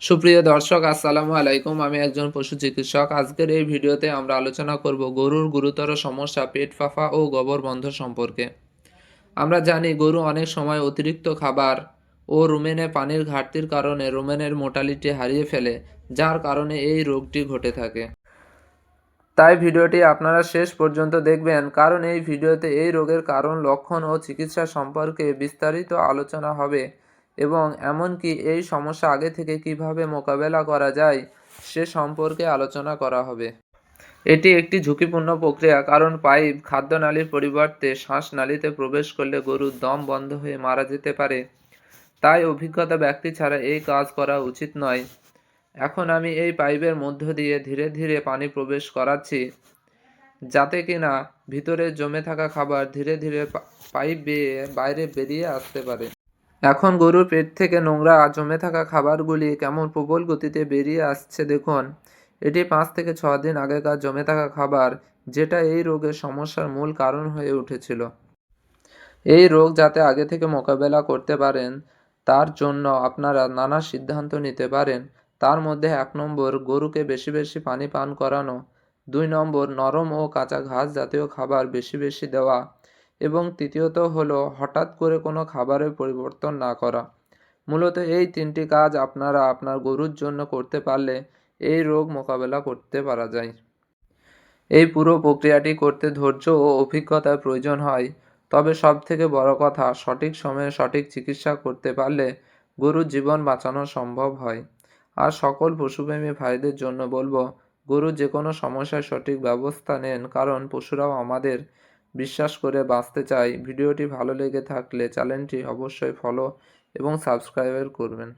সুপ্রিয় দর্শক আসসালামু আলাইকুম। আমি একজন পশু চিকিৎসক। আজকের এই ভিডিওতে আমরা আলোচনা করব গরুর গুরুতর সমস্যা পেট ফাঁপা ও গোবর বন্ধ সম্পর্কে। আমরা জানি গরু অনেক সময় অতিরিক্ত খাবার ও রুমেনে পানির ঘাটতির কারণে রুমেনের মোটালিটি হারিয়ে ফেলে, যার কারণে এই রোগটি ঘটে থাকে। তাই ভিডিওটি আপনারা শেষ পর্যন্ত দেখবেন, কারণ এই ভিডিওতে এই রোগের কারণ, লক্ষণ ও চিকিৎসা সম্পর্কে বিস্তারিত আলোচনা হবে এবং এমনকি এই সমস্যা আগে থেকে কিভাবে মোকাবেলা করা যায় সে সম্পর্কে আলোচনা করা হবে। এটি একটি ঝুঁকিপূর্ণ প্রক্রিয়া, কারণ পাইপ খাদ্যনালীর পরিবর্তে শ্বাসনালীতে প্রবেশ করলে গরুর দম বন্ধ হয়ে মারা যেতে পারে। তাই অভিজ্ঞতা ব্যক্তি ছাড়া এই কাজ করা উচিত নয়। এখন আমি এই পাইপের মধ্য দিয়ে ধীরে ধীরে পানি প্রবেশ করাচ্ছি, যাতে কিনা ভিতরে জমে থাকা খাবার ধীরে ধীরে পাইপ বেয়ে বাইরে বেরিয়ে আসতে পারে। এখন গরুর পেট থেকে নোংরা জমে থাকা খাবারগুলি কেমন প্রবল গতিতে বেরিয়ে আসছে দেখুন। এটি 5 থেকে 6 দিন আগেকার জমে থাকা খাবার, যেটা এই রোগের সমস্যার মূল কারণ হয়ে উঠেছিল। এই রোগ যাতে আগে থেকে মোকাবেলা করতে পারেন, তার জন্য আপনারা নানা সিদ্ধান্ত নিতে পারেন। তার মধ্যে 1 নম্বর, গরুকে বেশি বেশি পানি পান করানো। 2 নম্বর, নরম ও কাঁচা ঘাস জাতীয় খাবার বেশি বেশি দেওয়া। এবং তৃতীয়ত হলো হঠাৎ করে কোনো খাবারের পরিবর্তন না করা। মূলত এই 3টি কাজ আপনারা আপনার গরুর জন্য করতে পারলে এই রোগ মোকাবেলা করতে পারা যায়। এই পুরো প্রক্রিয়াটি করতে ধৈর্য ও অভিজ্ঞতার প্রয়োজন হয়, তবে সবথেকে বড় কথা, সঠিক সময়ে সঠিক চিকিৎসা করতে পারলে গরুর জীবন বাঁচানো সম্ভব হয়। আর সকল পশুপ্রেমী ভাইদের জন্য বলবো, গরুর যে কোনো সমস্যায় সঠিক ব্যবস্থা নেন, কারণ পশুরাও আমাদের বিশ্বাস করে বাঁচতে চায়। ভিডিওটি ভালো লেগে থাকলে চ্যানেলটি অবশ্যই ফলো এবং সাবস্ক্রাইব করবেন।